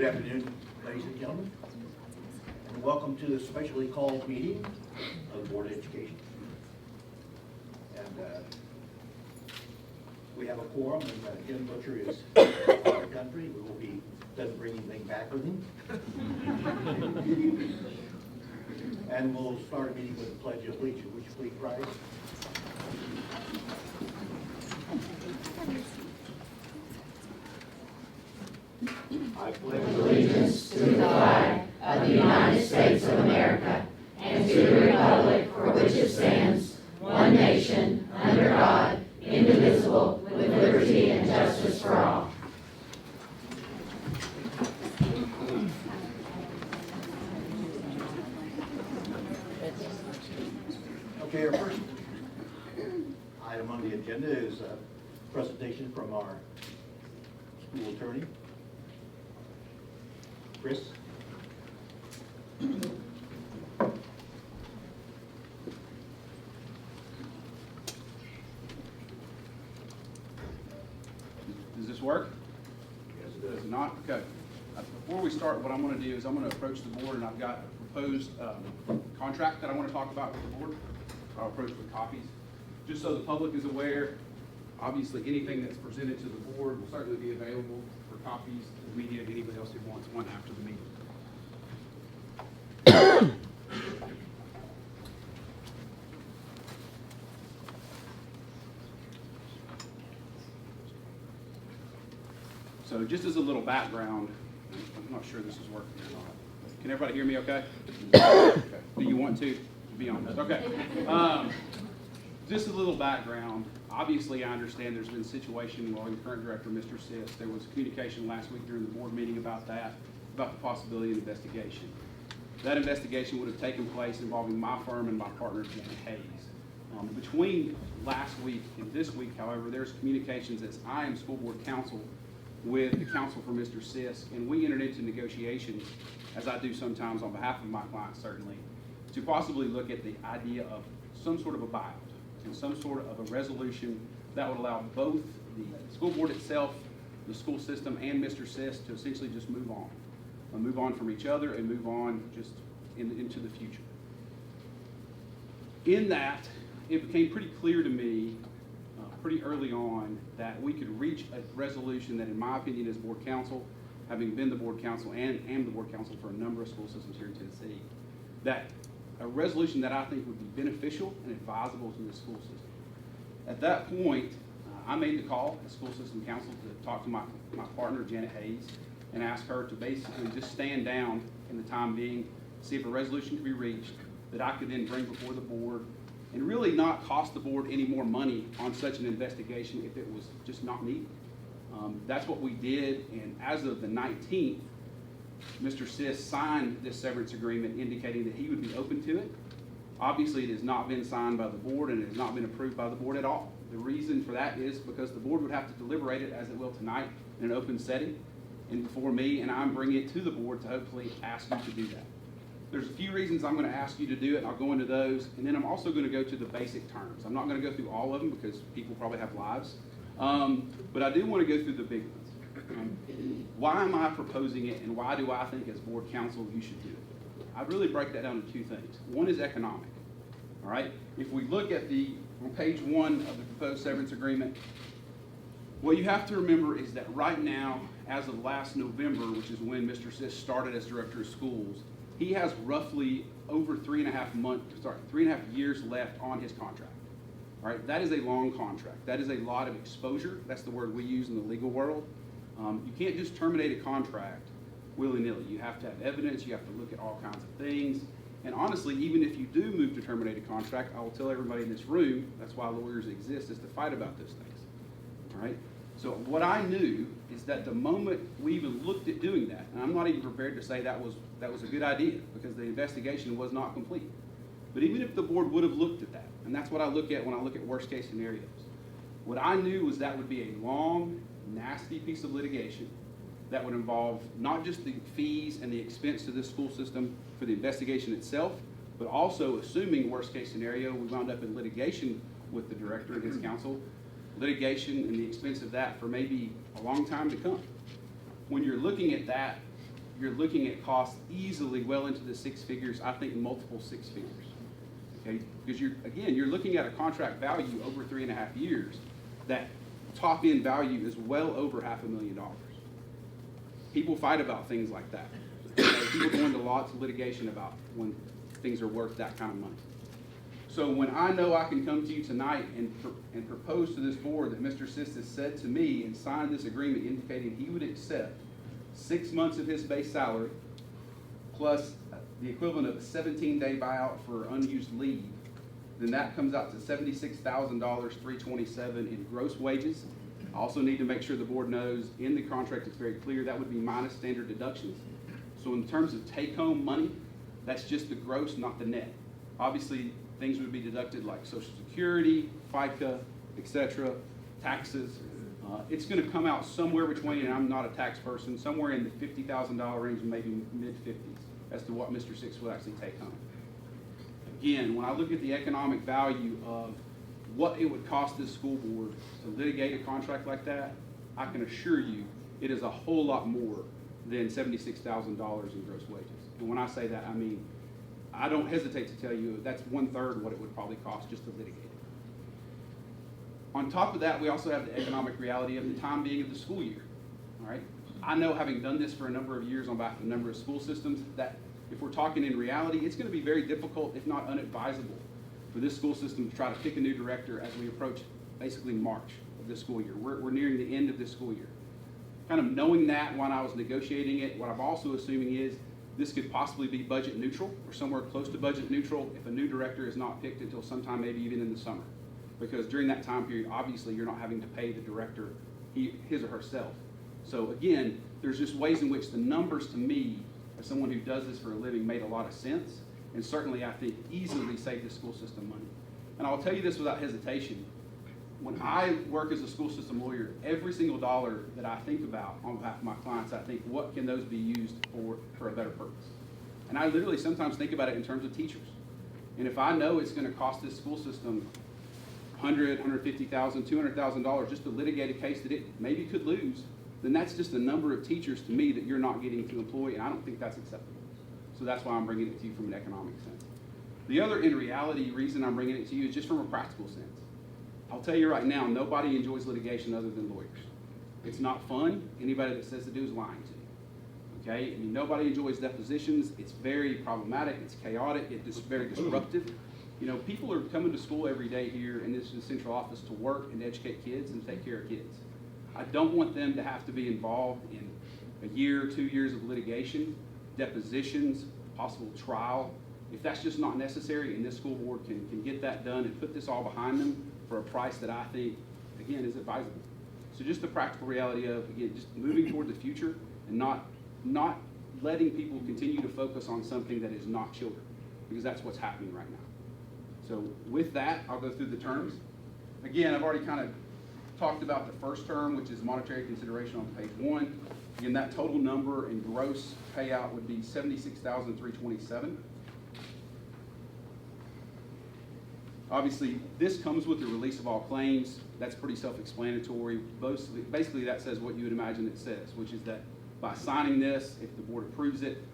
Good afternoon, ladies and gentlemen, and welcome to the specially called meeting of the Board of Education. And we have a quorum, and Jim Butcher is out of the country. We will be, doesn't bring anything back with him. And we'll start a meeting with the Pledge of Allegiance. Would you please rise? I pledge allegiance to the flag of the United States of America and to the republic for which it stands, one nation, under God, indivisible, with liberty and justice for all. Okay, our first item on the agenda is a presentation from our school attorney, Chris. Does this work? Yes, it Does does. it not? Okay. Before we start, what I'm going to do is I'm going to approach the board, and I've got a proposed contract that I want to talk about with the board. I'll approach with copies. Just so the public is aware, obviously anything that's presented to the board will certainly be available for copies to the media and anybody else who wants one after the meeting. So just as a little background, I'm not sure this is working or not. Can everybody hear me okay? Okay. Do you want to be on this? Okay. Just a little background. Obviously, I understand there's been a situation involving current director, Mr. Sis. There was communication last week during the board meeting about that, about the possibility of investigation. That investigation would have taken place involving my firm and my partner, Janet Hayes. Between last week and this week, however, there's communications as I am school board counsel with the counsel for Mr. Sis, and we entered into negotiations, as I do sometimes on behalf of my clients certainly, to possibly look at the idea of some sort of a buyout and some sort of a resolution that would allow both the school board itself, the school system, and Mr. Sis to essentially just move on from each other and move on just into the future. In that, it became pretty clear to me pretty early on that we could reach a resolution that, in my opinion, as board counsel, having been the board counsel and am the board counsel for a number of school systems here in Tennessee, that a resolution that I think would be beneficial and advisable to the school system. At that point, I made the call as school system counsel to talk to my partner, Janet Hayes, and ask her to basically just stand down in the time being, see if a resolution could be reached that I could then bring before the board and really not cost the board any more money on such an investigation if it was just not needed. That's what we did, and as of the 19th, Mr. Sis signed this severance agreement indicating that he would be open to it. Obviously, it has not been signed by the board and it has not been approved by the board at all. The reason for that is because the board would have to deliberate it as it will tonight in an open setting and before me, and I'm bringing it to the board to hopefully ask you to do that. There's a few reasons I'm going to ask you to do it. I'll go into those, and then I'm also going to go to the basic terms. I'm not going to go through all of them because people probably have lives, but I do want to go through the big ones. Why am I proposing it, and why do I think as board counsel you should do it? I really break that down to two things. One is economic. All right. If we look at on page 1 of the proposed severance agreement, what you have to remember is that right now, as of last November, which is when Mr. Sis started as director of schools, he has roughly over 3.5 years left on his contract. All right, that is a long contract. That is a lot of exposure. That's the word we use in the legal world. You can't just terminate a contract willy-nilly. You have to have evidence. You have to look at all kinds of things. And honestly, even if you do move to terminate a contract, I will tell everybody in this room, that's why lawyers exist, is to fight about those things. All right? So what I knew is that the moment we even looked at doing that, and I'm not even prepared to say that was a good idea because the investigation was not complete. But even if the board would have looked at that, and that's what I look at when I look at worst case scenarios, what I knew was that would be a long, nasty piece of litigation that would involve not just the fees and the expense to this school system for the investigation itself, but also assuming worst case scenario, we wound up in litigation with the director and his counsel, litigation and the expense of that for maybe a long time to come. When you're looking at that, you're looking at costs easily well into the six figures, I think multiple six figures. Okay, because you're looking at a contract value over 3.5 years. That top end value is well over $500,000. People fight about things like that. Okay, people go into lots of litigation about when things are worth that kind of money. So when I know I can come to you tonight and propose to this board that Mr. Sisk has said to me and signed this agreement indicating he would accept 6 months of his base salary plus the equivalent of a 17-day buyout for unused leave, then that comes out to $76,327 in gross wages. I also need to make sure the board knows in the contract it's very clear that would be minus standard deductions. So in terms of take-home money, that's just the gross, not the net. Obviously, things would be deducted like Social Security, FICA, etc., taxes. It's going to come out somewhere between, and I'm not a tax person, somewhere in the $50,000 range, maybe mid-50s, as to what Mr. Sisk will actually take home. Again, when I look at the economic value of what it would cost this school board to litigate a contract like that, I can assure you it is a whole lot more than $76,000 in gross wages. And when I say that, I mean, I don't hesitate to tell you that's 1/3 what it would probably cost just to litigate it. On top of that, we also have the economic reality of the time being of the school year. All right, I know, having done this for a number of years on behalf of a number of school systems, that if we're talking in reality, it's going to be very difficult, if not unadvisable, for this school system to try to pick a new director as we approach basically March of this school year. We're nearing the end of this school year. Kind of knowing that when I was negotiating it, what I'm also assuming is this could possibly be budget neutral or somewhere close to budget neutral if a new director is not picked until sometime maybe even in the summer. Because during that time period, obviously, you're not having to pay the director his or herself. So again, there's just ways in which the numbers, to me, as someone who does this for a living, made a lot of sense, and certainly I think easily saved the school system money. And I'll tell you this without hesitation. When I work as a school system lawyer, every single dollar that I think about on behalf of my clients, I think, what can those be used for a better purpose? And I literally sometimes think about it in terms of teachers. And if I know it's going to cost this school system $100,000, $150,000, $200,000 just to litigate a case that it maybe could lose, then that's just the number of teachers to me that you're not getting to employ, and I don't think that's acceptable. So that's why I'm bringing it to you from an economic sense. The other, in reality, reason I'm bringing it to you is just from a practical sense. I'll tell you right now, nobody enjoys litigation other than lawyers. It's not fun. Anybody that says to do is lying to you. Okay? I mean, nobody enjoys depositions. It's very problematic. It's chaotic. It's very disruptive. You know, people are coming to school every day here in this central office to work and educate kids and take care of kids. I don't want them to have to be involved in a year, 2 years of litigation, depositions, possible trial. If that's just not necessary, and this school board can get that done and put this all behind them for a price that I think, again, is advisable. So just the practical reality of, again, just moving toward the future and not letting people continue to focus on something that is not children, because that's what's happening right now. So with that, I'll go through the terms. Again, I've already kind of talked about the first term, which is monetary consideration on page 1. Again, that total number and gross payout would be $76,327. Obviously, this comes with the release of all claims. That's pretty self-explanatory. Basically, that says what you would imagine it says, which is that by signing this, if the board approves it,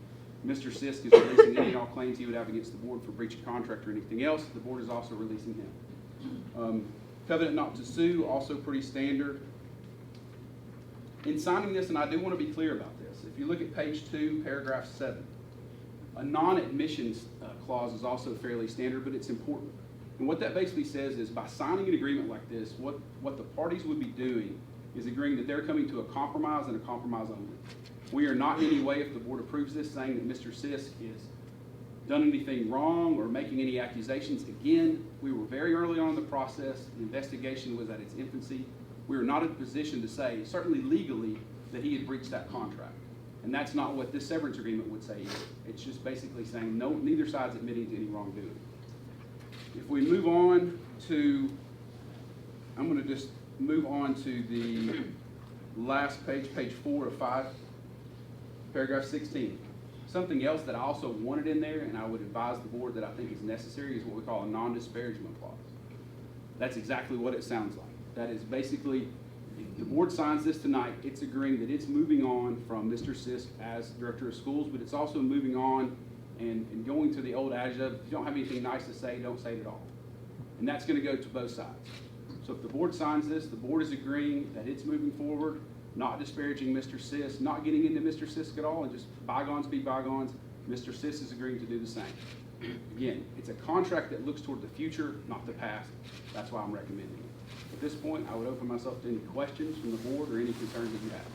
Mr. Sisk is releasing any and all claims he would have against the board for breach of contract or anything else. The board is also releasing him. Covenant not to sue, also pretty standard. In signing this, and I do want to be clear about this, if you look at page 2, paragraph 7, a non-admissions clause is also fairly standard, but it's important. And what that basically says is by signing an agreement like this, what the parties would be doing is agreeing that they're coming to a compromise and a compromise only. We are not in any way, if the board approves this, saying that Mr. Sisk has done anything wrong or making any accusations. Again, we were very early on in the process. The investigation was at its infancy. We were not in a position to say, certainly legally, that he had breached that contract. And that's not what this severance agreement would say either. It's just basically saying no, neither side's admitting to any wrongdoing. If we move on to, I'm going to just move on to the last page, page 4 of 5, paragraph 16. Something else that I also wanted in there, and I would advise the board that I think is necessary, is what we call a non-disparagement clause. That's exactly what it sounds like. That is basically, the board signs this tonight, it's agreeing that it's moving on from Mr. Sisk as director of schools, but it's also moving on and going to the old adage of, if you don't have anything nice to say, don't say it at all. And that's gonna go to both sides. So if the board signs this, the board is agreeing that it's moving forward, not disparaging Mr. Sisk, not getting into Mr. Sisk at all, and just bygones be bygones. Mr. Sisk is agreeing to do the same. Again, it's a contract that looks toward the future, not the past. That's why I'm recommending it. At this point, I would open myself to any questions from the board or any concerns that you have.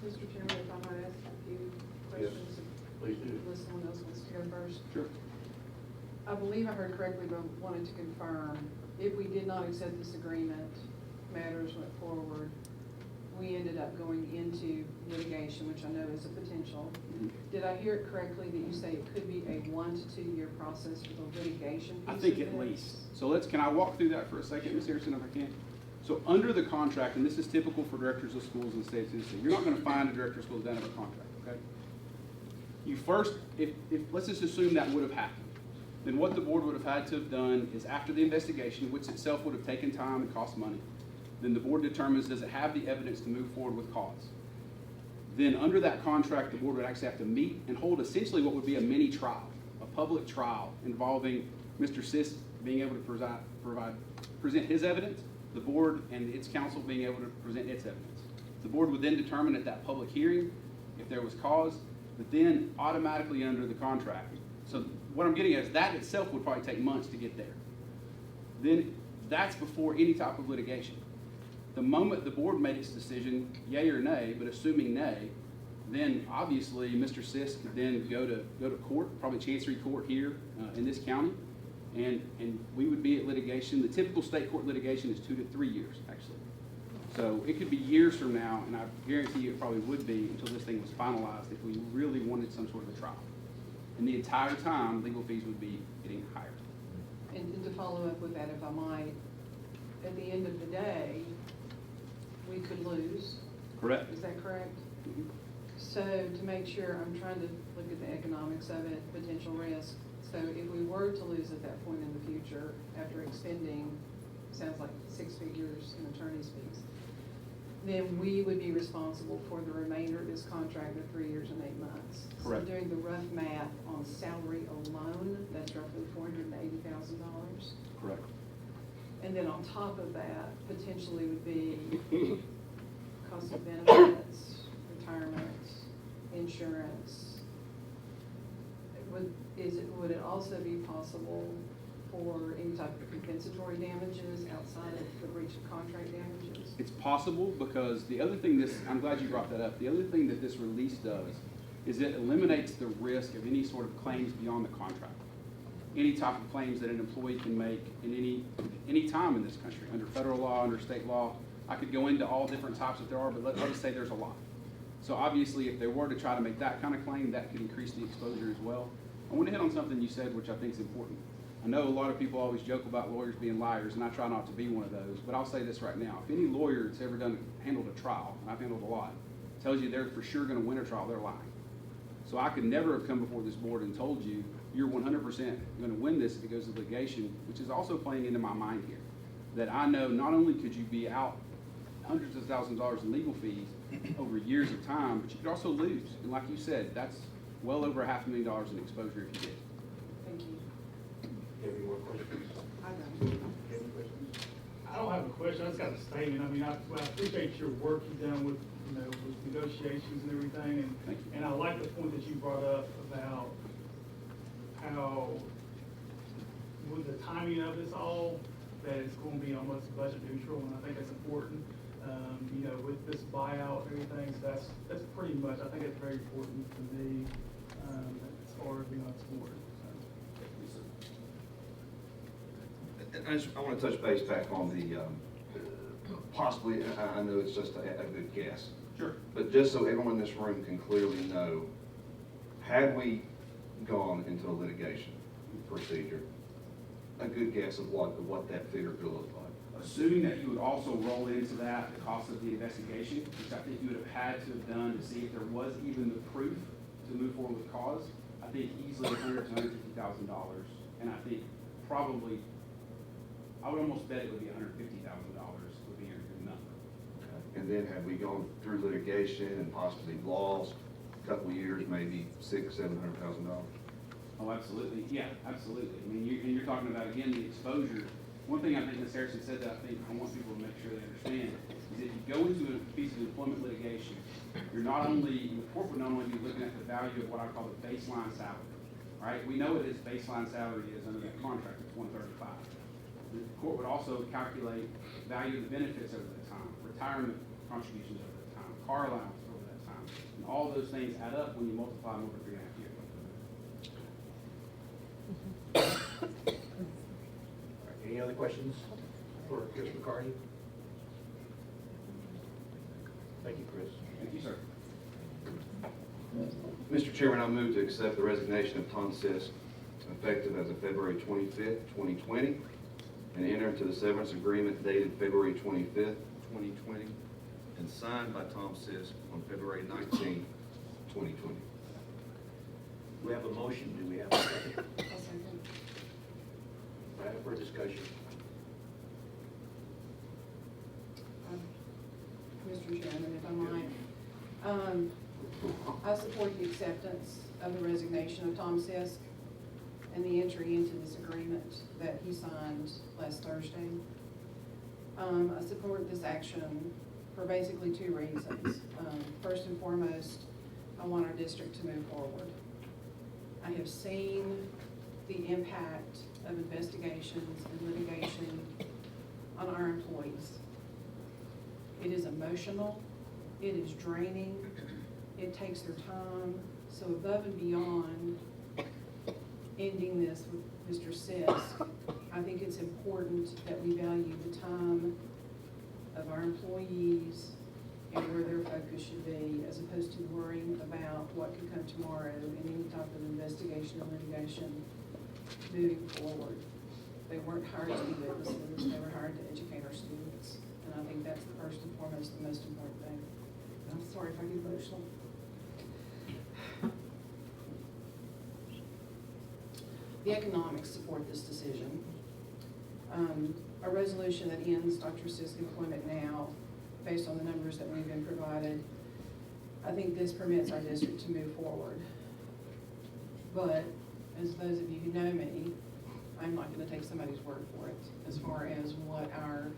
Mr. Chairman, if I might ask a few Yes, questions, please do. unless someone else wants to go first. Sure. I believe I heard correctly, but wanted to confirm, if we did not accept this agreement, matters went forward, we ended up going into litigation, which I know is a potential. Did I hear it correctly that you say it could be a 1 to 2 year process for the litigation piece I think of at this? least. So can I walk through that for a second, Ms. Harrison, if I can? So under the contract, and this is typical for directors of schools in the state of Tennessee, you're not gonna find a director of schools that doesn't have a contract, okay? You first, if let's just assume that would have happened, then what the board would have had to have done is after the investigation, which itself would have taken time and cost money, then the board determines, does it have the evidence to move forward with cause? Then under that contract, the board would actually have to meet and hold essentially what would be a mini trial, a public trial involving Mr. Sisk being able to present his evidence, the board and its counsel being able to present its evidence. The board would then determine at that public hearing if there was cause, but then automatically under the contract. So what I'm getting at is that itself would probably take months to get there. Then that's before any type of litigation. The moment the board made its decision, yay or nay, but assuming nay, then obviously Mr. Sisk could then go to court, probably Chancery Court here in this county, and we would be at litigation. The typical state court litigation is 2 to 3 years, actually. So it could be years from now, and I guarantee you it probably would be until this thing was finalized if we really wanted some sort of a trial. And the entire time, legal fees would be getting higher. And to follow up with that, if I might, at the end of the day, we could lose. Correct. Is that correct? Mhm. So to make sure, I'm trying to look at the economics of it, potential risk. So if we were to lose at that point in the future, after expending, sounds like 6 figures in attorney's fees, then we would be responsible for the remainder of this contract of 3 years and 8 months. Correct. So doing the rough math on salary alone, that's roughly $480,000. Correct. And then on top of that, potentially would be cost of benefits, retirement, insurance. Would it also be possible for any type of compensatory damages outside of the breach of contract damages? It's possible because the other thing I'm glad you brought that up. The other thing that this release does is it eliminates the risk of any sort of claims beyond the contract. Any type of claims that an employee can make in any time in this country, under federal law, under state law. I could go into all different types if there are, but I'll just say there's a lot. So obviously, if they were to try to make that kind of claim, that could increase the exposure as well. I want to hit on something you said, which I think is important. I know a lot of people always joke about lawyers being liars, and I try not to be one of those, but I'll say this right now. If any lawyer that's ever handled a trial, and I've handled a lot, tells you they're for sure going to win a trial, they're lying. So I could never have come before this board and told you you're 100% going to win this if it goes to litigation, which is also playing into my mind here. That I know not only could you be out hundreds of thousands of dollars in legal fees over years of time, but you could also lose. And like you said, that's well over $500,000 in exposure if you did. Thank you. Do you have any more questions? I don't. Any questions? I don't have a question, I just got a statement. I mean, I appreciate your work you've done with, with negotiations and everything. Thank you. And I like the point that you brought up about how, with the timing of this all, that it's going to be almost budget neutral, and I think that's important. With this buyout and everything, so that's pretty much, I think it's very important to me, as far as being on this board. I want to touch base back on the, possibly, I know it's just a good guess. Sure. But just so everyone in this room can clearly know, had we gone into a litigation procedure, a good guess of what that figure could look like. Assuming that you would also roll into that the cost of the investigation, which I think you would have had to have done to see if there was even the proof to move forward with cause, I think easily $100,000 to $150,000. And I think probably, I would almost bet it would be $150,000 would be a good number. And then had we gone through litigation and possibly lost a couple of years, maybe $600,000-700,000? Oh, absolutely, yeah, absolutely. I mean, and you're talking about, again, the exposure. One thing I think Ms. Harrison said that I think I want people to make sure they understand is if you go into a piece of employment litigation, you're not only, the court would not only be looking at the value of what I call the baseline salary, right? We know what his baseline salary is under that contract, it's $135. The court would also calculate value of the benefits over that time, retirement contributions over that time, car allowance over that time. And all those things add up when you multiply them over 3.5 years. All right, any other questions for Chris McCarty? Thank you, Chris. Thank you, sir. Mr. Chairman, I move to accept the resignation of Tom Sisk, effective as of February 25th, 2020, and enter into the severance agreement dated February 25th, 2020, and signed by Tom Sisk on February 19th, 2020. We have a motion, do we have a second? I'll second. All right, for discussion. Mr. Chairman, if I might. I support the acceptance of the resignation of Tom Sisk and the entry into this agreement that he signed last Thursday. I support this action for basically two reasons. First and foremost, I want our district to move forward. I have seen the impact of investigations and litigation on our employees. It is emotional, it is draining, it takes their time. So above and beyond ending this with Mr. Sisk, I think it's important that we value the time of our employees and where their focus should be, as opposed to worrying about what could come tomorrow in any type of investigation or litigation moving forward. They weren't hired to be witnesses, they were hired to educate our students. And I think that's the first and foremost, the most important thing. I'm sorry if I get emotional. The economics support this decision. A resolution that ends Dr. Sisk's employment now, based on the numbers that we've been provided, I think this permits our district to move forward. But as those of you who know me, I'm not going to take somebody's word for it as far as what our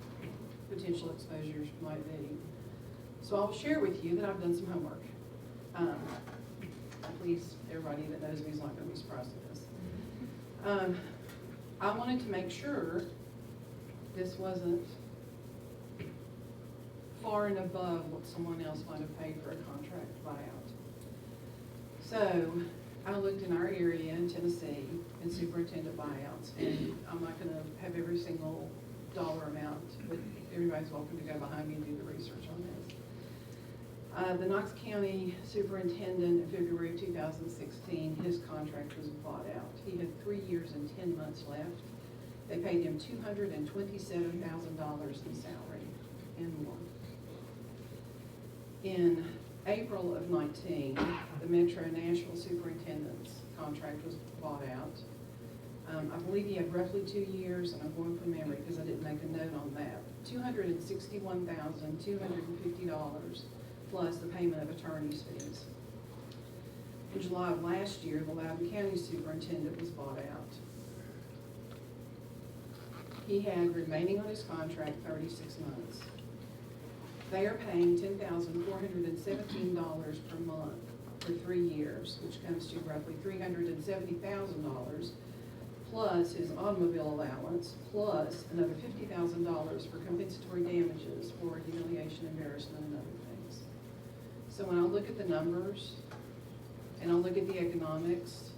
potential exposures might be. So I'll share with you that I've done some homework. Please, everybody that knows me is not going to be surprised at this. I wanted to make sure this wasn't far and above what someone else might have paid for a contract buyout. So I looked in our area in Tennessee in superintendent buyouts, and I'm not going to have every single dollar amount, but everybody's welcome to go behind me and do the research on this. The Knox County superintendent in February of 2016, his contract was bought out. He had 3 years and 10 months left. They paid him $227,000 in salary and more. In April of 19, the Metro Nashville superintendent's contract was bought out. I believe he had roughly 2 years, and I'm going from memory because I didn't make a note on that. $261,250 plus the payment of attorney's fees. In July of last year, the Loudoun County superintendent was bought out. He had remaining on his contract 36 months. They are paying $10,417 per month for 3 years, which comes to roughly $370,000, plus his automobile allowance, plus another $50,000 for compensatory damages for humiliation, embarrassment, and other things. So when I look at the numbers, and I'll look at the economics,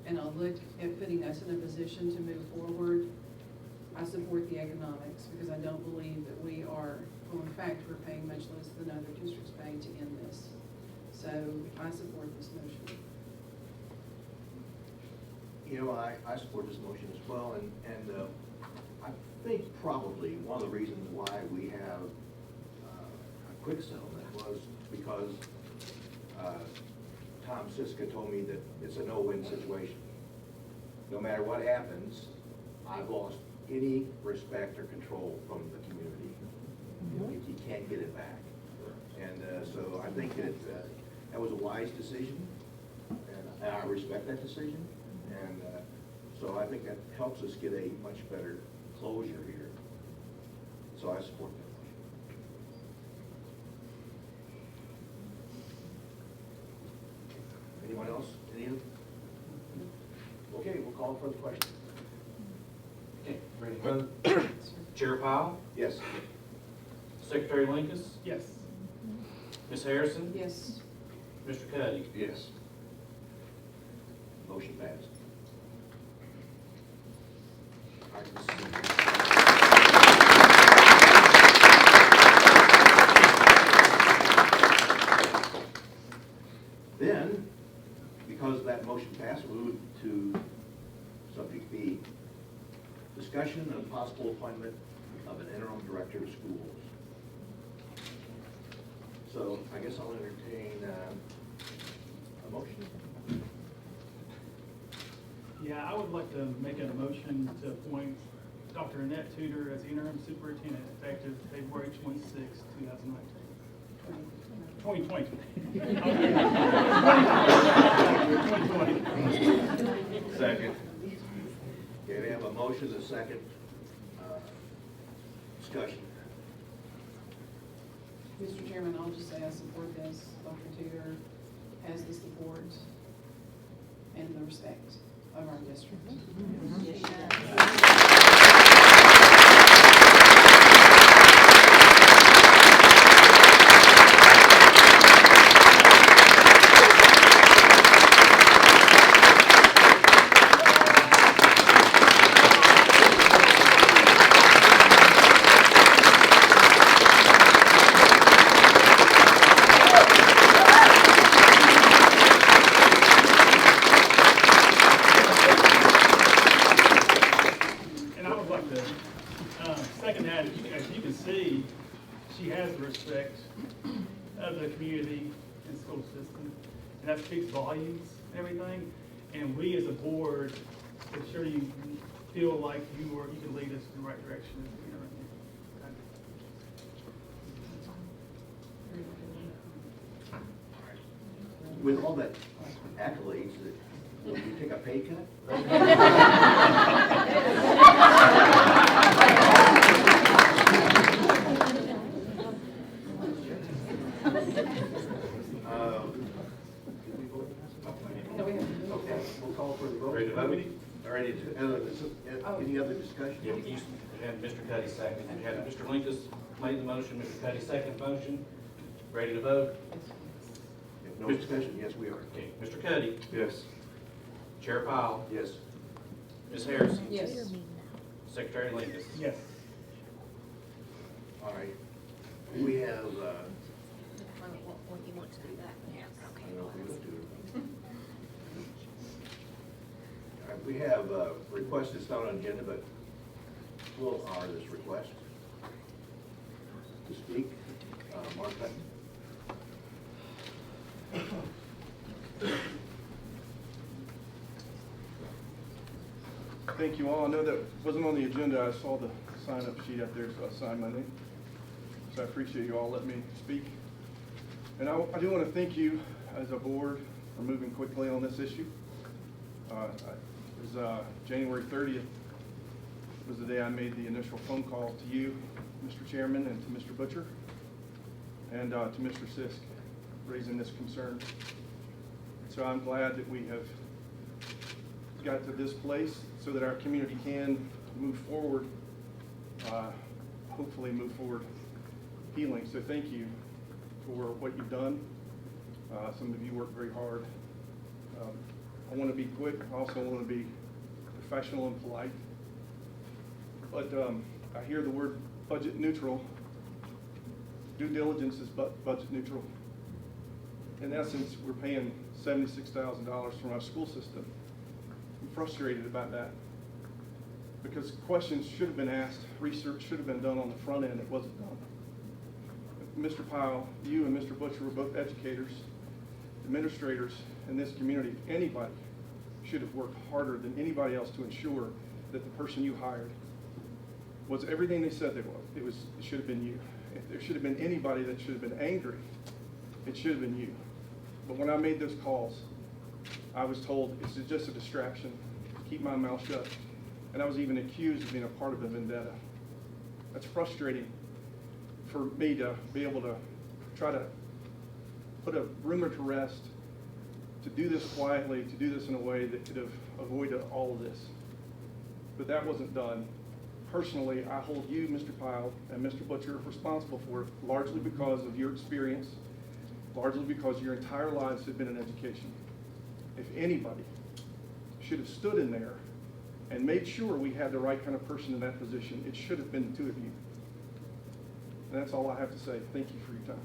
and I'll look at putting us in a position to move forward, I support the economics because I don't believe that we are, well, in fact, we're paying much less than other districts pay to end this. So I support this motion. You know, I support this motion as well, and I think probably one of the reasons why we have a quick settlement was because Tom Siska told me that it's a no-win situation. No matter what happens, I've lost any respect or control from the community. You can't get it back. And so I think that that was a wise decision, and I respect that decision. And so I think that helps us get a much better closure here. So I support that motion. Anyone else? Any other? Okay, we'll call for the question. Okay, ready to vote? Chair Powell, Yes. Secretary Linkus, Yes. Ms. Harrison, Yes. Mr. Cuddy. Yes. Motion passed. All right, then, because that motion passed, we'll move to subject B, discussion of possible appointment of an interim director of schools. So I guess I'll entertain a motion. Yeah, I would like to make a motion to appoint Dr. Annette Tudor as interim superintendent effective February 26, 2019. 2020. 2020. Second. Okay, we have a motion, a second. Discussion. Mr. Chairman, I'll just say I support this. Dr. Tudor has the support and the respect of our district. And I would like to second that. As you can see, she has the respect of the community and school system, and that speaks volumes and everything. And we as a board, I'm sure you feel like you can lead us in the right direction. With all that accolades, will you take a pay cut? Did we vote? No, we haven't. Okay, we'll call for the vote. Ready to vote? All right, any other discussion? Yeah, you had Mr. Cuddy second. You had Mr. Linkus made the motion, Mr. Cuddy second motion. Ready to vote? If no discussion, yes, we are. Okay, Mr. Cuddy, Yes. Chair Powell, Yes. Ms. Harrison, Yes. Secretary Linkus. Yes. All right. We have, When you want to do that, yes, okay. I don't know if we will do it. All right, we have a request that's not on the agenda, but we'll honor this request. To speak, Mark Hutton. Thank you all. I know that wasn't on the agenda. I saw the sign-up sheet out there, so I signed my name. So I appreciate you all letting me speak. And I do want to thank you as a board for moving quickly on this issue. It was January 30th was the day I made the initial phone call to you, Mr. Chairman, and to Mr. Butcher, and to Mr. Sisk, raising this concern. So I'm glad that we have got to this place so that our community can move forward, hopefully move forward healing. So thank you for what you've done. Some of you worked very hard. I want to be quick. I also want to be professional and polite. But I hear the word budget neutral. Due diligence is budget neutral. In essence, we're paying $76,000 from our school system. I'm frustrated about that because questions should have been asked, research should have been done on the front end. It wasn't done. Mr. Powell, you and Mr. Butcher were both educators, administrators in this community. Anybody should have worked harder than anybody else to ensure that the person you hired was everything they said they was. It should have been you. If there should have been anybody that should have been angry, it should have been you. But when I made those calls, I was told it's just a distraction to keep my mouth shut. And I was even accused of being a part of a vendetta. That's frustrating for me to be able to try to put a rumor to rest, to do this quietly, to do this in a way that could have avoided all of this. But that wasn't done. Personally, I hold you, Mr. Pyle, and Mr. Butcher responsible for it, largely because of your experience, largely because your entire lives have been in education. If anybody should have stood in there and made sure we had the right kind of person in that position, it should have been the two of you. And that's all I have to say. Thank you for your time.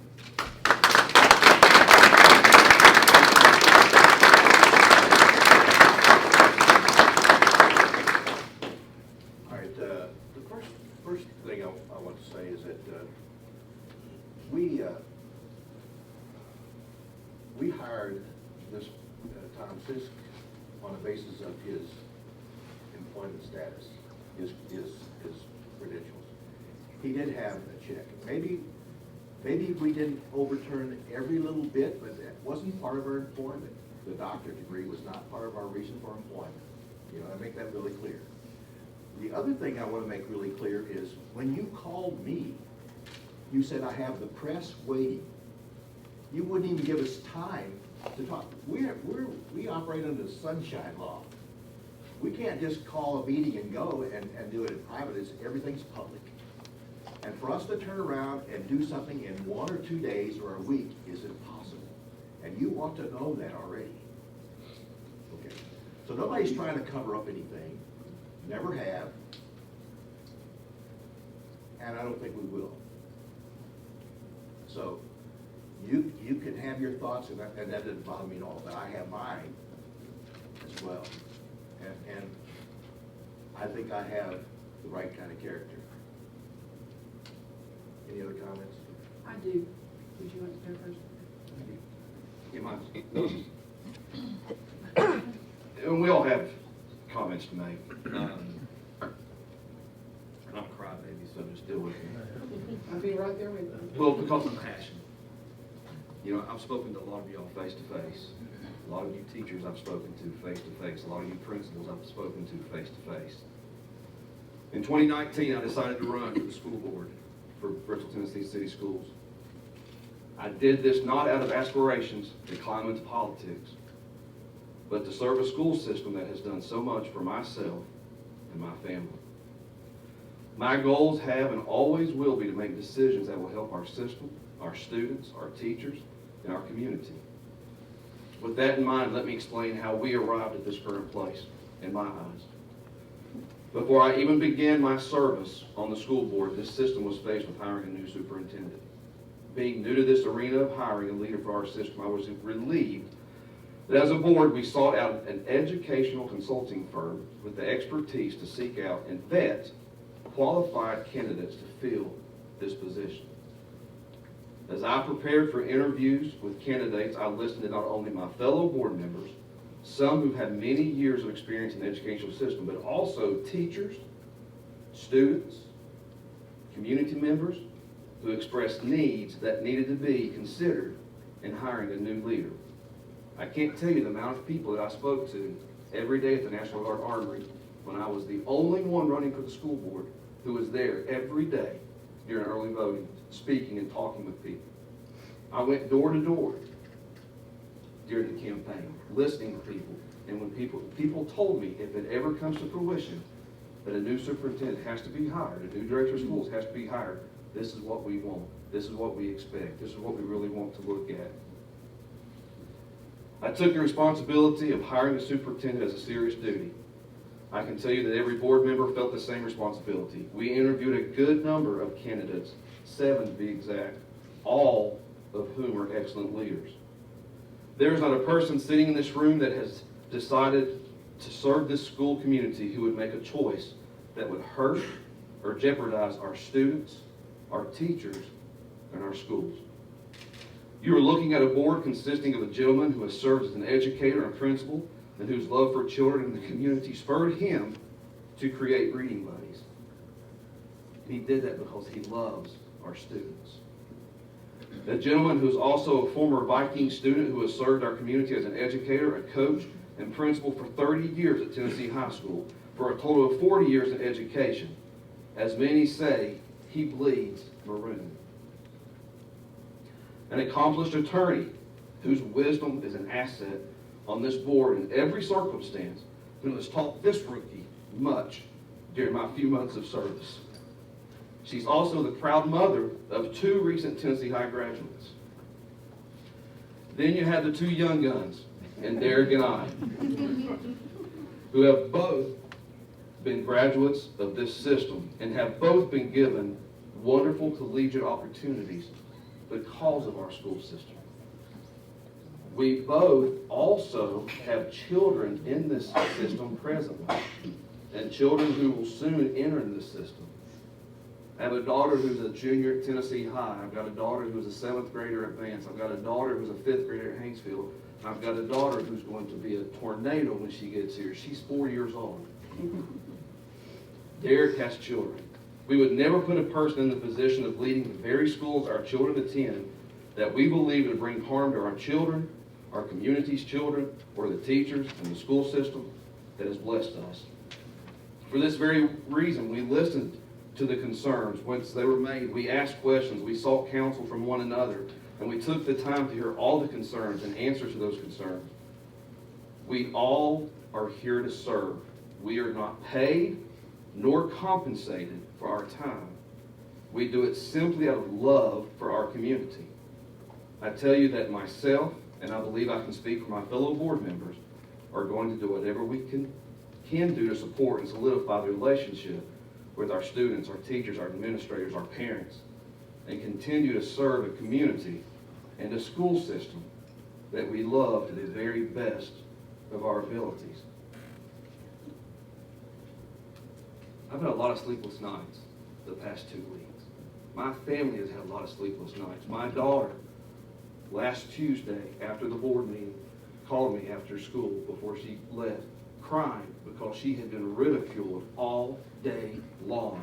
All right, the first thing I want to say is that we hired this Tom Fisk on the basis of his employment status, his credentials. He did have a check. Maybe we didn't overturn every little bit, but that wasn't part of our employment. The doctorate degree was not part of our reason for employment. You know, I make that really clear. The other thing I want to make really clear is when you called me, you said, I have the press waiting. You wouldn't even give us time to talk. We operate under the sunshine law. We can't just call a meeting and go and do it in private. Everything's public. And for us to turn around and do something in 1 or 2 days or a week is impossible. And you want to know that already. Okay. So nobody's trying to cover up anything. Never have. And I don't think we will. So you can have your thoughts, and that doesn't bother me at all, but I have mine as well. And I think I have the right kind of character. Any other comments? I do. Would you like to go first? Yeah, and we all have comments to make. And I'm a crybaby, so just deal with me. I'll be right there with you. Well, because I'm passionate. You know, I've spoken to a lot of y'all face to face. A lot of you teachers I've spoken to face to face. A lot of you principals I've spoken to face to face. In 2019, I decided to run for the school board for Bristol, Tennessee City Schools. I did this not out of aspirations to climb into politics, but to serve a school system that has done so much for myself and my family. My goals have and always will be to make decisions that will help our system, our students, our teachers, and our community. With that in mind, let me explain how we arrived at this current place, in my eyes. Before I even began my service on the school board, this system was faced with hiring a new superintendent. Being new to this arena of hiring a leader for our system, I was relieved that as a board, we sought out an educational consulting firm with the expertise to seek out and vet qualified candidates to fill this position. As I prepared for interviews with candidates, I listened to not only my fellow board members, some who had many years of experience in the educational system, but also teachers, students, community members who expressed needs that needed to be considered in hiring a new leader. I can't tell you the amount of people that I spoke to every day at the National Guard Armory when I was the only one running for the school board who was there every day during early voting, speaking and talking with people. I went door to door during the campaign, listening to people. And when people told me if it ever comes to fruition that a new superintendent has to be hired, a new director of schools has to be hired, this is what we want. This is what we expect. This is what we really want to look at. I took the responsibility of hiring a superintendent as a serious duty. I can tell you that every board member felt the same responsibility. We interviewed a good number of candidates, 7 to be exact, all of whom are excellent leaders. There is not a person sitting in this room that has decided to serve this school community who would make a choice that would hurt or jeopardize our students, our teachers, and our schools. You are looking at a board consisting of a gentleman who has served as an educator and principal, and whose love for children and the community spurred him to create reading buddies. He did that because he loves our students. A gentleman who's also a former Viking student who has served our community as an educator, a coach, and principal for 30 years at Tennessee High School, for a total of 40 years in education. As many say, he bleeds maroon. An accomplished attorney whose wisdom is an asset on this board in every circumstance, who has taught this rookie much during my few months of service. She's also the proud mother of 2 recent Tennessee High graduates. Then you have the 2 young guns, and Derek and I, who have both been graduates of this system and have both been given wonderful collegiate opportunities because of our school system. We both also have children in this system presently, and children who will soon enter this system. I have a daughter who's a junior at Tennessee High. I've got a daughter who's a 7th grader at Vance. I've got a daughter who's a 5th grader at Haynesfield. And I've got a daughter who's going to be a tornado when she gets here. She's 4 years old. Derek has children. We would never put a person in the position of leading the very schools our children attend that we believe would bring harm to our children, our community's children, or the teachers and the school system that has blessed us. For this very reason, we listened to the concerns. Once they were made, we asked questions, we sought counsel from one another, and we took the time to hear all the concerns and answers to those concerns. We all are here to serve. We are not paid nor compensated for our time. We do it simply out of love for our community. I tell you that myself, and I believe I can speak for my fellow board members, are going to do whatever we can do to support and solidify the relationship with our students, our teachers, our administrators, our parents, and continue to serve a community and a school system that we love to the very best of our abilities. I've had a lot of sleepless nights the past 2 weeks. My family has had a lot of sleepless nights. My daughter, last Tuesday, after the board meeting, called me after school before she left, crying because she had been ridiculed all day long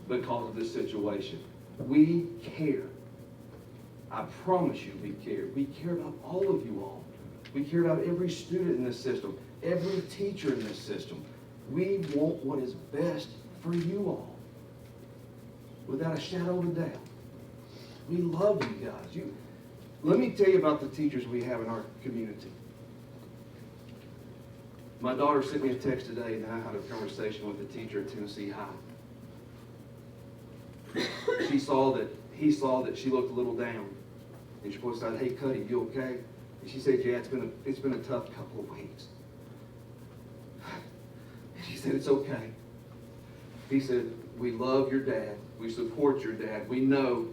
because of this situation. We care. I promise you we care. We care about all of you all. We care about every student in this system, every teacher in this system. We want what is best for you all, without a shadow of a doubt. We love you guys. Let me tell you about the teachers we have in our community. My daughter sent me a text today, and I had a conversation with a teacher at Tennessee High. He saw that she looked a little down, and she said, "Hey, Cuddy, you okay?" And she said, "Yeah, it's been a tough couple of weeks." And she said, "It's okay." He said, "We love your dad. We support your dad. We know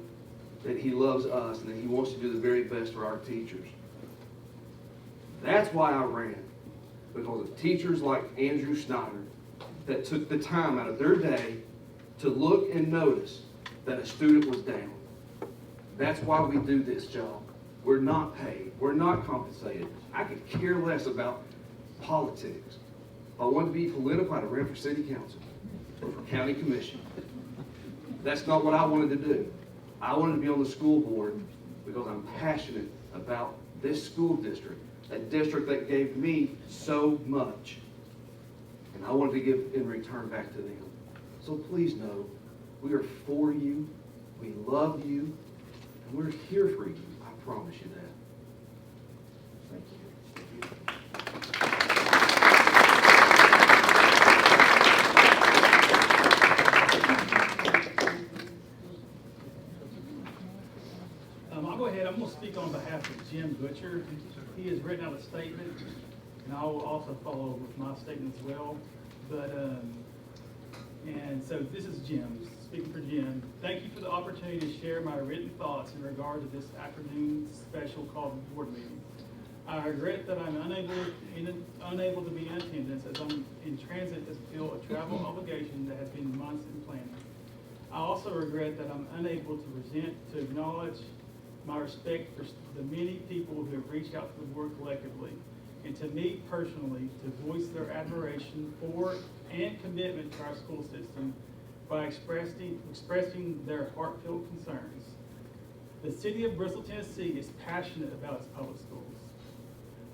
that he loves us and that he wants to do the very best for our teachers." That's why I ran, because of teachers like Andrew Snyder that took the time out of their day to look and notice that a student was down. That's why we do this job. We're not paid. We're not compensated. I could care less about politics. If I wanted to be political, I'd have ran for city council or for county commission. That's not what I wanted to do. I wanted to be on the school board because I'm passionate about this school district, a district that gave me so much. And I wanted to give in return back to them. So please know, we are for you, we love you, and we're here for you. I promise you that. Thank you. I'll go ahead. I'm going to speak on behalf of Jim Butcher. He has written out a statement, and I will also follow with my statement as well. And so this is Jim, speaking for Jim. Thank you for the opportunity to share my written thoughts in regard to this afternoon's special called board meeting. I regret that I'm unable to be in attendance as I'm in transit to fulfill a travel obligation that has been months in planning. I also regret that I'm unable to acknowledge my respect for the many people who have reached out to the board collectively and to me personally to voice their admiration for and commitment to our school system by expressing their heartfelt concerns. The city of Bristol, Tennessee is passionate about its public schools.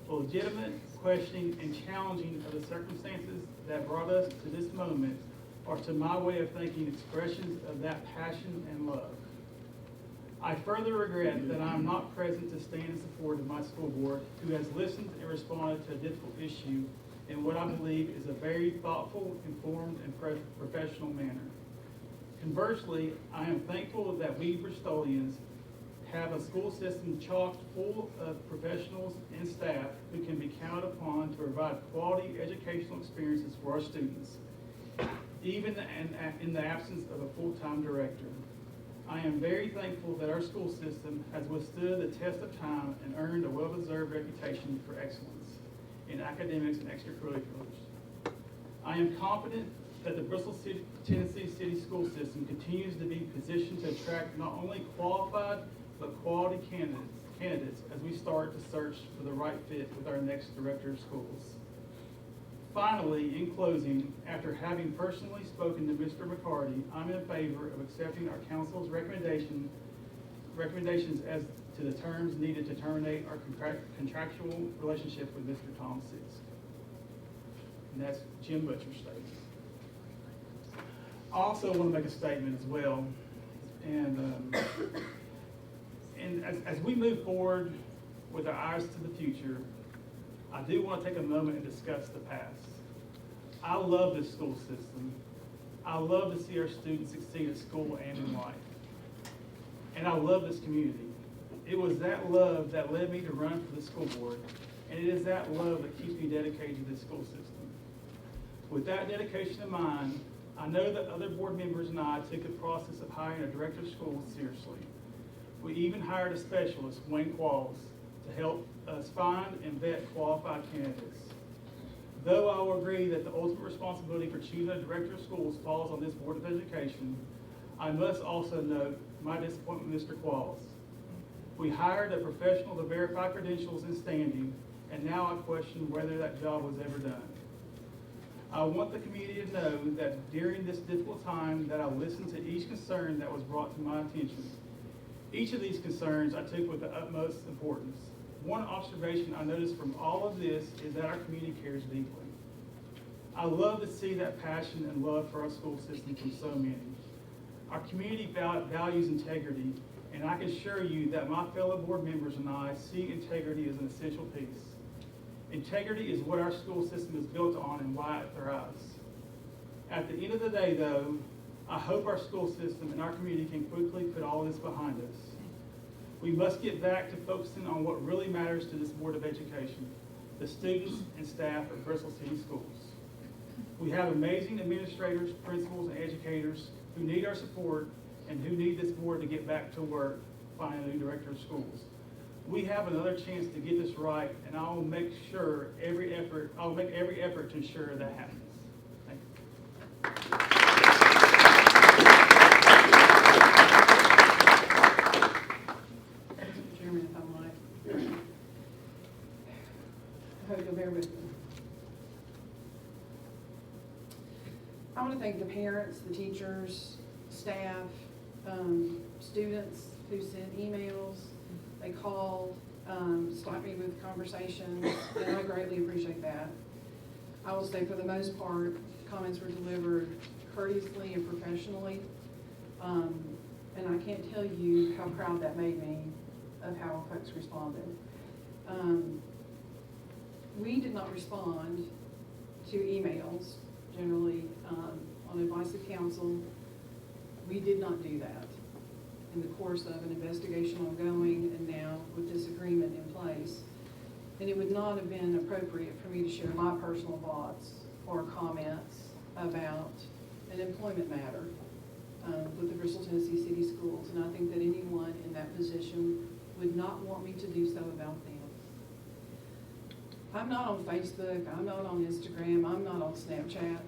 Legitimate questioning and challenging of the circumstances that brought us to this moment are, to my way of thinking, expressions of that passion and love. I further regret that I am not present to stand in support of my school board, who has listened and responded to a difficult issue in what I believe is a very thoughtful, informed, and professional manner. Conversely, I am thankful that we Bristolians have a school system chock full of professionals and staff who can be counted upon to provide quality educational experiences for our students, even in the absence of a full-time director. I am very thankful that our school system has withstood the test of time and earned a well-deserved reputation for excellence in academics and extracurriculars. I am confident that the Bristol City, Tennessee City School System continues to be positioned to attract not only qualified but quality candidates as we start to search for the right fit with our next director of schools. Finally, in closing, after having personally spoken to Mr. McCarty, I'm in favor of accepting our council's recommendations as to the terms needed to terminate our contractual relationship with Mr. Tom Sisk. And that's Jim Butcher's statement. I also want to make a statement as well. And as we move forward with our eyes to the future, I do want to take a moment and discuss the past. I love this school system. I love to see our students succeed at school and in life. And I love this community. It was that love that led me to run for the school board, and it is that love that keeps me dedicated to this school system. With that dedication in mind, I know that other board members and I took the process of hiring a director of schools seriously. We even hired a specialist, Wayne Qualls, to help us find and vet qualified candidates. Though I will agree that the ultimate responsibility for choosing a director of schools falls on this Board of Education, I must also note my disappointment with Mr. Qualls. We hired a professional to verify credentials and standing, and now I question whether that job was ever done. I want the community to know that during this difficult time that I listened to each concern that was brought to my attention. Each of these concerns I took with the utmost importance. One observation I noticed from all of this is that our community cares deeply. I love to see that passion and love for our school system from so many. Our community values integrity, and I can assure you that my fellow board members and I see integrity as an essential piece. Integrity is what our school system is built on and why it thrives. At the end of the day, though, I hope our school system and our community can quickly put all this behind us. We must get back to focusing on what really matters to this Board of Education, the students and staff of Bristol City Schools. We have amazing administrators, principals, and educators who need our support and who need this board to get back to work finding a new director of schools. We have another chance to get this right, and I'll make every effort to ensure that happens. Thank you. Chairman, if I might. I hope you'll bear with me. I want to thank the parents, the teachers, staff, students who sent emails, they called, stopped me with conversations, and I greatly appreciate that. I will say for the most part, comments were delivered courteously and professionally, and I can't tell you how proud that made me of how folks responded. We did not respond to emails, generally, on advice of counsel. We did not do that in the course of an investigation ongoing and now with this agreement in place. And it would not have been appropriate for me to share my personal thoughts or comments about an employment matter with the Bristol, Tennessee City Schools. And I think that anyone in that position would not want me to do so about them. I'm not on Facebook, I'm not on Instagram, I'm not on Snapchat.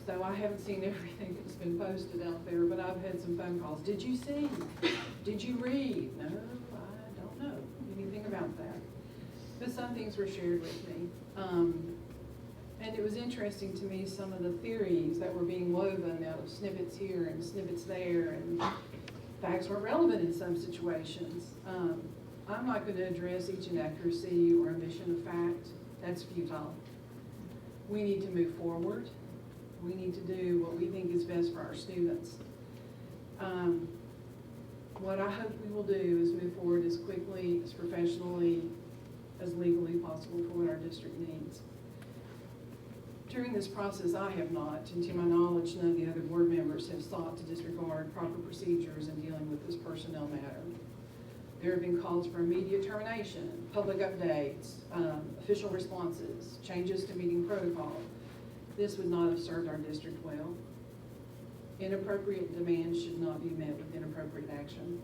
So I haven't seen everything that's been posted out there, but I've had some phone calls. Did you see? Did you read? No, I don't know anything about that. But some things were shared with me. And it was interesting to me, some of the theories that were being woven out of snippets here and snippets there, and facts weren't relevant in some situations. I'm not going to address each inaccuracy or omission of fact. That's futile. We need to move forward. We need to do what we think is best for our students. What I hope we will do is move forward as quickly, as professionally, as legally possible for what our district needs. During this process, I have not, and to my knowledge, none of the other board members have sought to disregard proper procedures in dealing with this personnel matter. There have been calls for immediate termination, public updates, official responses, changes to meeting protocol. This would not have served our district well. Inappropriate demands should not be met with inappropriate action.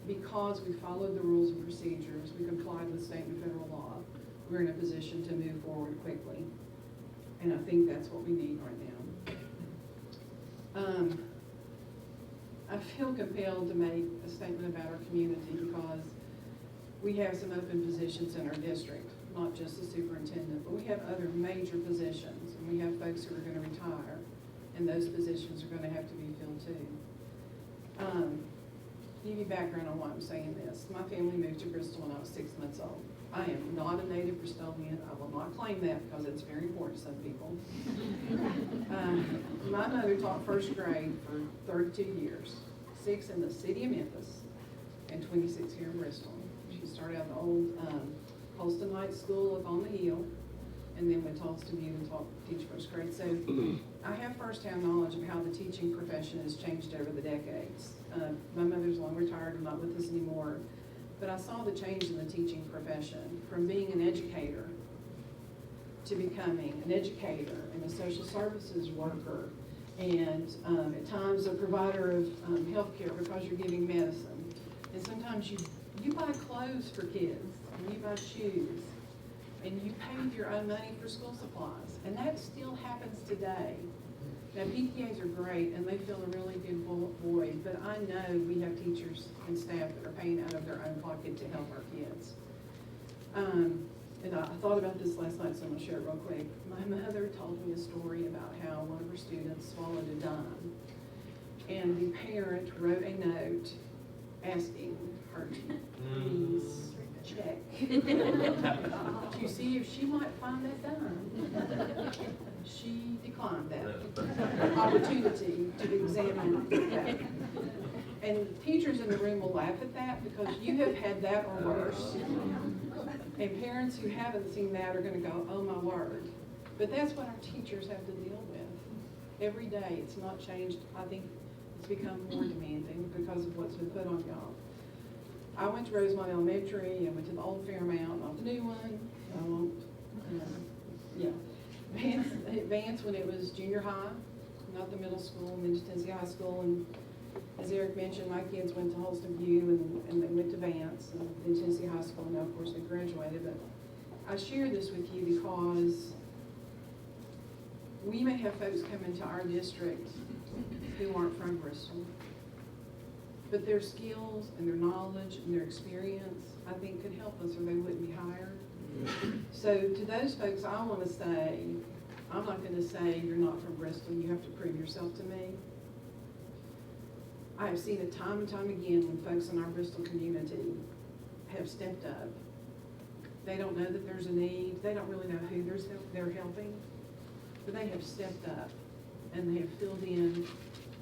Because we followed the rules and procedures, we complied with state and federal law, we're in a position to move forward quickly. And I think that's what we need right now. I feel compelled to make a statement about our community because we have some open positions in our district, not just the superintendent, but we have other major positions, and we have folks who are going to retire, and those positions are going to have to be filled too. Give you background on why I'm saying this. My family moved to Bristol when I was 6 months old. I am not a native Bristolian. I will not claim that because it's very important to some people. My mother taught first grade for 32 years, 6 in the city of Memphis and 26 here in Bristol. She started out the old Holston Night School up on the hill, and then went to Holston View and teach first grade. So I have firsthand knowledge of how the teaching profession has changed over the decades. My mother's long retired and not with us anymore, but I saw the change in the teaching profession from being an educator to becoming an educator and a social services worker, and at times a provider of health care because you're giving medicine. And sometimes you buy clothes for kids, and you buy shoes, and you pay with your own money for school supplies. And that still happens today. Now, PTAs are great, and they fill a really good void, but I know we have teachers and staff that are paying out of their own pocket to help our kids. And I thought about this last night, so I'm going to share it real quick. My mother told me a story about how one of her students swallowed a dime, and the parent wrote a note asking her to please check to see if she might find that dime. She declined that opportunity to examine that. And teachers in the room will laugh at that because you have had that or worse. And parents who haven't seen that are going to go, oh my word. But that's what our teachers have to deal with every day. It's not changed. I think it's become more demanding because of what's been put on y'all. I went to Rosemont Elementary and went to the old Fairmount, not the new one. I won't, yeah. Vance when it was junior high, not the middle school, and then to Tennessee High School. And as Eric mentioned, my kids went to Holston View and they went to Vance and then Tennessee High School. Now, of course, they graduated. But I share this with you because we may have folks come into our district who aren't from Bristol, but their skills and their knowledge and their experience, I think, could help us or they wouldn't be hired. So to those folks, I want to say, I'm not going to say you're not from Bristol, you have to prove yourself to me. I have seen it time and time again when folks in our Bristol community have stepped up. They don't know that there's a need, they don't really know who they're helping, but they have stepped up and they have filled in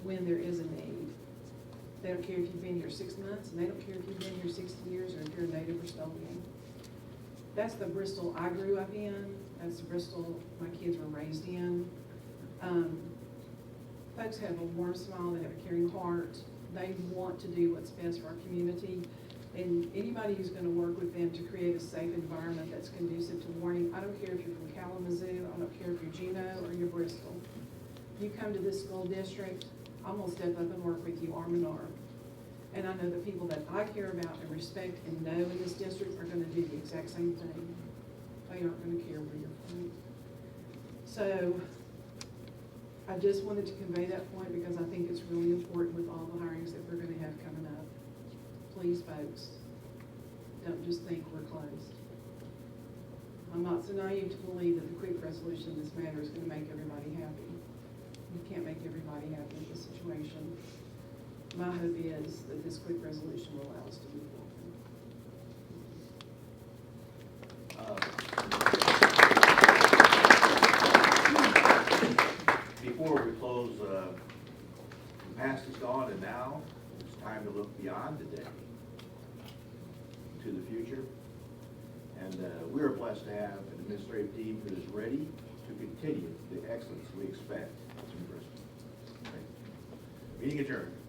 when there is a need. They don't care if you've been here 6 months, and they don't care if you've been here 60 years or if you're a native Bristolian. That's the Bristol I grew up in. That's the Bristol my kids were raised in. Folks have a warm smile. They have a caring heart. They want to do what's best for our community. And anybody who's going to work with them to create a safe environment that's conducive to learning, I don't care if you're from Kalamazoo, I don't care if you're Juneau or you're Bristol. You come to this school district, I'm going to step up and work with you arm in arm. And I know the people that I care about and respect and know in this district are going to do the exact same thing. They aren't going to care where you're from. So I just wanted to convey that point because I think it's really important with all the hirings that we're going to have coming up. Please, folks, don't just think we're closed. I'm not so naive to believe that the quick resolution of this matter is gonna make everybody happy. You can't make everybody happy in this situation. My hope is that this quick resolution will allow us to move forward. Before we close, the past is gone, and now it's time to look beyond today to the future. And we are blessed to have an administrative team who is ready to continue the excellence we expect in Bristol. Thank you. Meeting adjourned.